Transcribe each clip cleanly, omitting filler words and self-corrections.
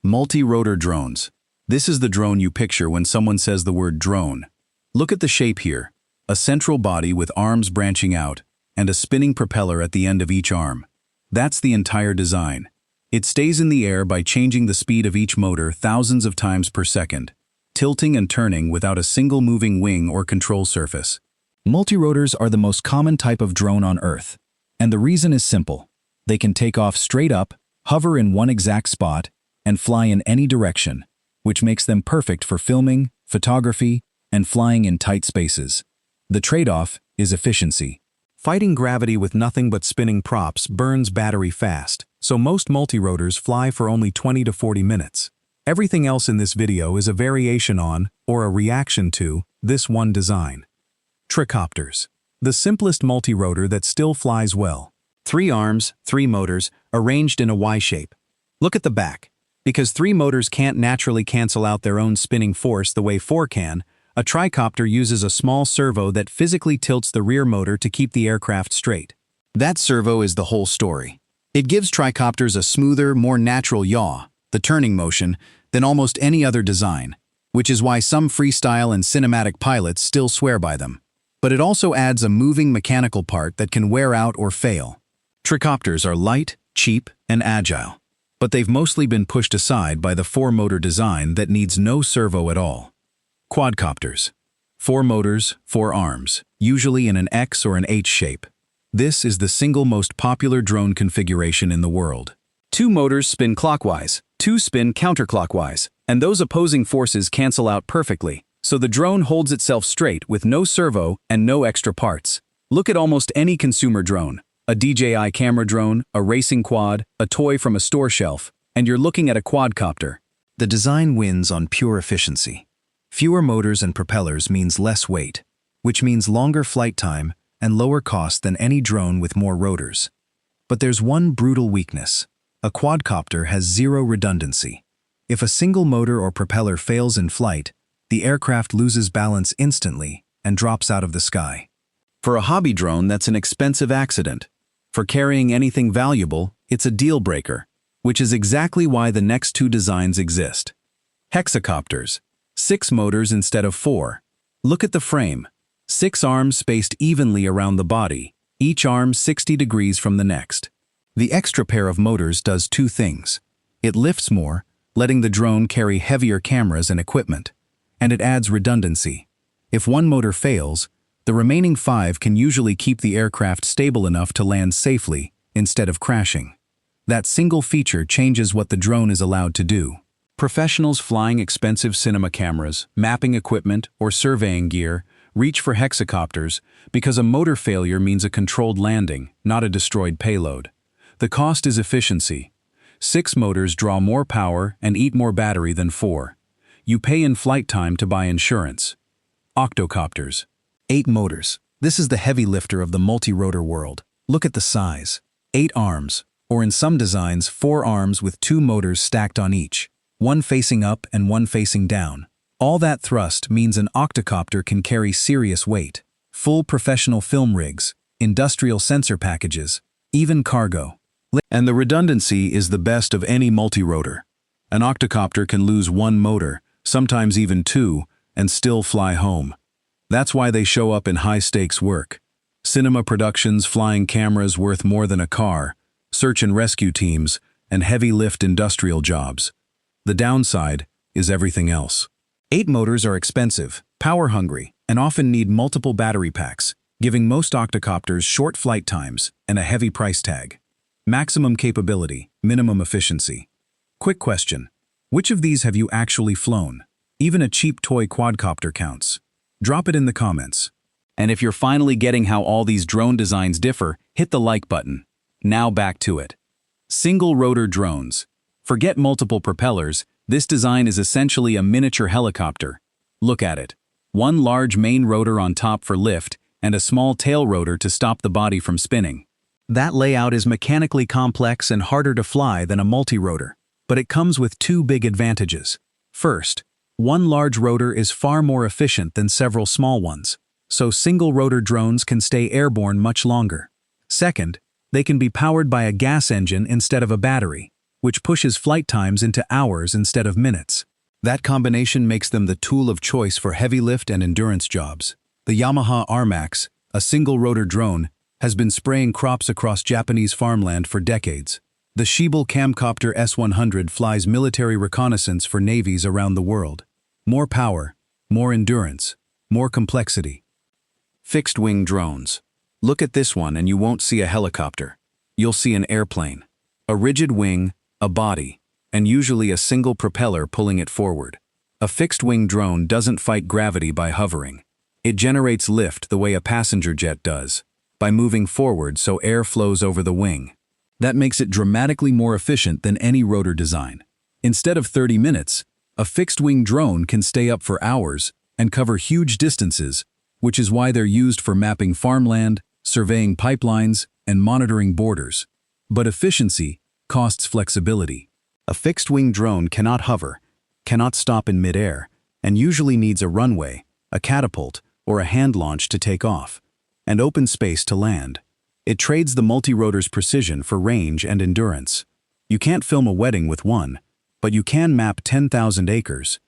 Multi-rotor drones. This is the drone you picture when someone says the word drone. Look at the shape here. A central body with arms branching out and a spinning propeller at the end of each arm. That's the entire design. It stays in the air by changing the speed of each motor thousands of times per second, tilting and turning without a single moving wing or control surface. Multirotors are the most common type of drone on Earth. And the reason is simple. They can take off straight up, hover in one exact spot, and fly in any direction, which makes them perfect for filming, photography, and flying in tight spaces. The trade-off is efficiency. Fighting gravity with nothing but spinning props burns battery fast, so most multirotors fly for only 20 to 40 minutes. Everything else in this video is a variation on, or a reaction to, this one design. Tricotters. The simplest multirotor that still flies well. 3 arms, 3 motors, arranged in a Y shape. Look at the back. Because 3 motors can't naturally cancel out their own spinning force the way 4 can, a tricopter uses a small servo that physically tilts the rear motor to keep the aircraft straight. That servo is the whole story. It gives tricopters a smoother, more natural yaw, the turning motion, than almost any other design, which is why some freestyle and cinematic pilots still swear by them. But it also adds a moving mechanical part that can wear out or fail. Tricopters are light, cheap, and agile, but they've mostly been pushed aside by the 4-motor design that needs no servo at all. Quadcopters. 4 motors, 4 arms, usually in an X or an H shape. This is the single most popular drone configuration in the world. 2 motors spin clockwise, 2 spin counterclockwise, and those opposing forces cancel out perfectly, so the drone holds itself straight with no servo and no extra parts. Look at almost any consumer drone, a DJI camera drone, a racing quad, a toy from a store shelf, and you're looking at a quadcopter. The design wins on pure efficiency. Fewer motors and propellers means less weight, which means longer flight time and lower cost than any drone with more rotors. But there's one brutal weakness. A quadcopter has 0 redundancy. If a single motor or propeller fails in flight, the aircraft loses balance instantly and drops out of the sky. For a hobby drone, that's an expensive accident. For carrying anything valuable, it's a deal breaker, which is exactly why the next 2 designs exist. Hexacopters. 6 motors instead of 4. Look at the frame. 6 arms spaced evenly around the body, each arm 60 degrees from the next. The extra pair of motors does 2 things. It lifts more, letting the drone carry heavier cameras and equipment, and it adds redundancy. If one motor fails, the remaining 5 can usually keep the aircraft stable enough to land safely instead of crashing. That single feature changes what the drone is allowed to do. Professionals flying expensive cinema cameras, mapping equipment, or surveying gear reach for hexacopters because a motor failure means a controlled landing, not a destroyed payload. The cost is efficiency. 6 motors draw more power and eat more battery than 4. You pay in flight time to buy insurance. Octocopters. 8 motors. This is the heavy lifter of the multi-rotor world. Look at the size. 8 arms, or in some designs 4 arms with 2 motors stacked on each. One facing up and one facing down. All that thrust means an octocopter can carry serious weight. Full professional film rigs, industrial sensor packages, even cargo. And the redundancy is the best of any multirotor. An octocopter can lose 1 motor, sometimes even 2, and still fly home. That's why they show up in high-stakes work. Cinema productions, flying cameras worth more than a car, search and rescue teams, and heavy-lift industrial jobs. The downside is everything else. 8 motors are expensive, power-hungry, and often need multiple battery packs, giving most octocopters short flight times and a heavy price tag. Maximum capability, minimum efficiency. Quick question. Which of these have you actually flown? Even a cheap toy quadcopter counts. Drop it in the comments. And if you're finally getting how all these drone designs differ, hit the like button. Now back to it. Single-rotor drones. Forget multiple propellers, this design is essentially a miniature helicopter. Look at it. One large main rotor on top for lift, and a small tail rotor to stop the body from spinning. That layout is mechanically complex and harder to fly than a multi-rotor, but it comes with 2 big advantages. First, one large rotor is far more efficient than several small ones, so single-rotor drones can stay airborne much longer. Second, they can be powered by a gas engine instead of a battery, which pushes flight times into hours instead of minutes. That combination makes them the tool of choice for heavy lift and endurance jobs. The Yamaha R-Max, a single-rotor drone, has been spraying crops across Japanese farmland for decades. The Schiebel Camcopter S100 flies military reconnaissance for navies around the world. More power, more endurance, more complexity. Fixed-wing drones. Look at this one and you won't see a helicopter. You'll see an airplane. A rigid wing, a body, and usually a single propeller pulling it forward. A fixed-wing drone doesn't fight gravity by hovering. It generates lift the way a passenger jet does, by moving forward so air flows over the wing. That makes it dramatically more efficient than any rotor design. Instead of 30 minutes, a fixed-wing drone can stay up for hours and cover huge distances, which is why they're used for mapping farmland, surveying pipelines, and monitoring borders. But efficiency costs flexibility. A fixed-wing drone cannot hover, cannot stop in midair, and usually needs a runway, a catapult, or a hand launch to take off, and open space to land. It trades the multirotor's precision for range and endurance. You can't film a wedding with one, but you can map 10,000 acres.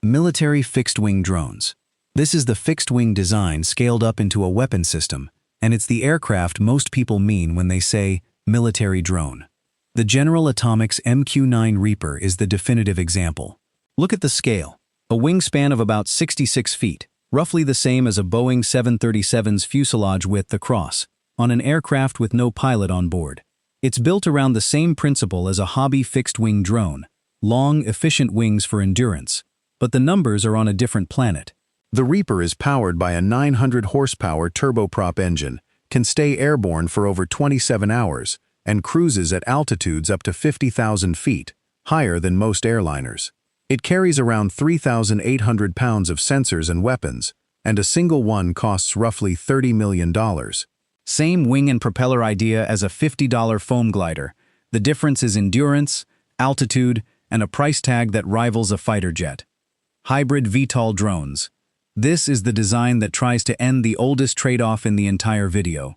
Military fixed-wing drones. This is the fixed-wing design scaled up into a weapon system, and it's the aircraft most people mean when they say military drone. The General Atomics MQ-9 Reaper is the definitive example. Look at the scale. A wingspan of about 66 feet, roughly the same as a Boeing 737's fuselage width across, on an aircraft with no pilot on board. It's built around the same principle as a hobby fixed-wing drone, long, efficient wings for endurance, but the numbers are on a different planet. The Reaper is powered by a 900-horsepower turboprop engine, can stay airborne for over 27 hours, and cruises at altitudes up to 50,000 feet, higher than most airliners. It carries around 3,800 pounds of sensors and weapons, and a single one costs roughly $30 million. Same wing and propeller idea as a $50 foam glider. The difference is endurance, altitude, and a price tag that rivals a fighter jet. Hybrid VTOL drones. This is the design that tries to end the oldest trade-off in the entire video.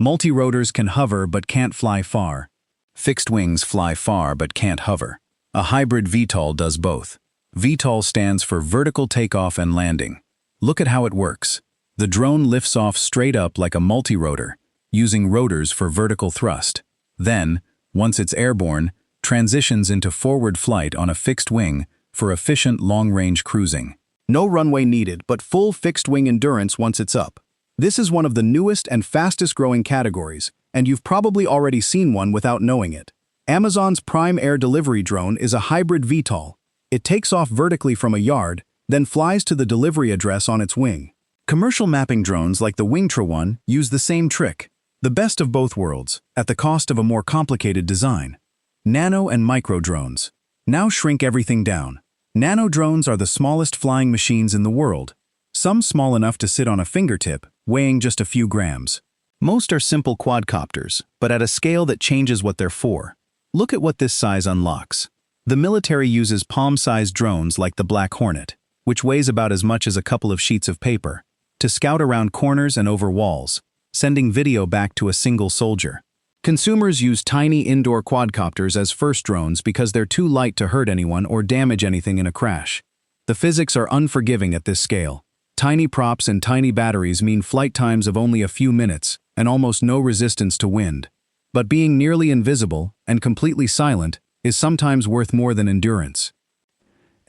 Multirotors can hover but can't fly far. Fixed wings fly far but can't hover. A hybrid VTOL does both. VTOL stands for vertical takeoff and landing. Look at how it works. The drone lifts off straight up like a multirotor, using rotors for vertical thrust. Then, once it's airborne, transitions into forward flight on a fixed wing for efficient long-range cruising. No runway needed, but full fixed-wing endurance once it's up. This is one of the newest and fastest-growing categories, and you've probably already seen one without knowing it. Amazon's Prime Air Delivery Drone is a hybrid VTOL. It takes off vertically from a yard, then flies to the delivery address on its wing. Commercial mapping drones like the Wingtra one use the same trick. The best of both worlds, at the cost of a more complicated design. Nano and micro drones. Now shrink everything down. Nano drones are the smallest flying machines in the world. Some small enough to sit on a fingertip, weighing just a few grams. Most are simple quadcopters, but at a scale that changes what they're for. Look at what this size unlocks. The military uses palm-sized drones like the Black Hornet, which weighs about as much as a couple of sheets of paper, to scout around corners and over walls, sending video back to a single soldier. Consumers use tiny indoor quadcopters as first drones because they're too light to hurt anyone or damage anything in a crash. The physics are unforgiving at this scale. Tiny props and tiny batteries mean flight times of only a few minutes and almost no resistance to wind. But being nearly invisible and completely silent is sometimes worth more than endurance.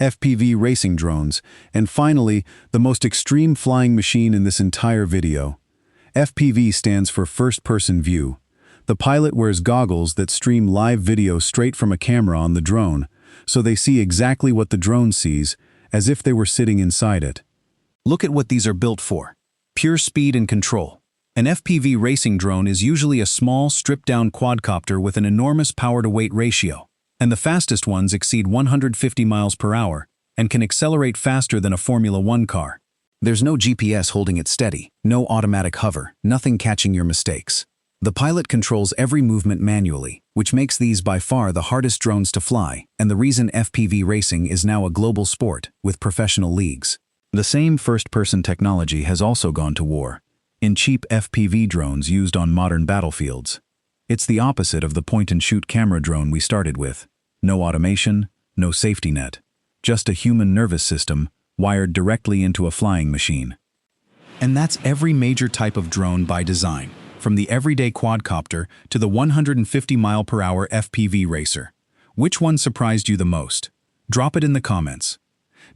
FPV racing drones, and finally, the most extreme flying machine in this entire video. FPV stands for first-person view. The pilot wears goggles that stream live video straight from a camera on the drone, so they see exactly what the drone sees, as if they were sitting inside it. Look at what these are built for. Pure speed and control. An FPV racing drone is usually a small, stripped-down quadcopter with an enormous power-to-weight ratio, and the fastest ones exceed 150 miles per hour and can accelerate faster than a Formula One car. There's no GPS holding it steady, no automatic hover, nothing catching your mistakes. The pilot controls every movement manually, which makes these by far the hardest drones to fly, and the reason FPV racing is now a global sport with professional leagues. The same first-person technology has also gone to war, in cheap FPV drones used on modern battlefields. It's the opposite of the point-and-shoot camera drone we started with. No automation, no safety net. Just a human nervous system wired directly into a flying machine. And that's every major type of drone by design, from the everyday quadcopter to the 150-mile-per-hour FPV racer. Which one surprised you the most? Drop it in the comments.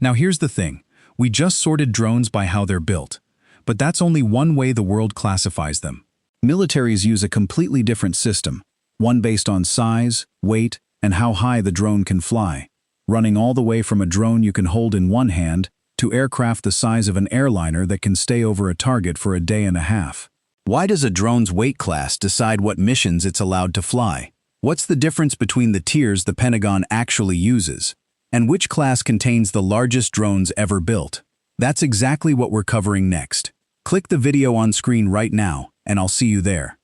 Now here's the thing, we just sorted drones by how they're built, but that's only one way the world classifies them. Militaries use a completely different system, one based on size, weight, and how high the drone can fly, running all the way from a drone you can hold in one hand to aircraft the size of an airliner that can stay over a target for a day and a half. Why does a drone's weight class decide what missions it's allowed to fly? What's the difference between the tiers the Pentagon actually uses? And which class contains the largest drones ever built? That's exactly what we're covering next. Click the video on screen right now, and I'll see you there.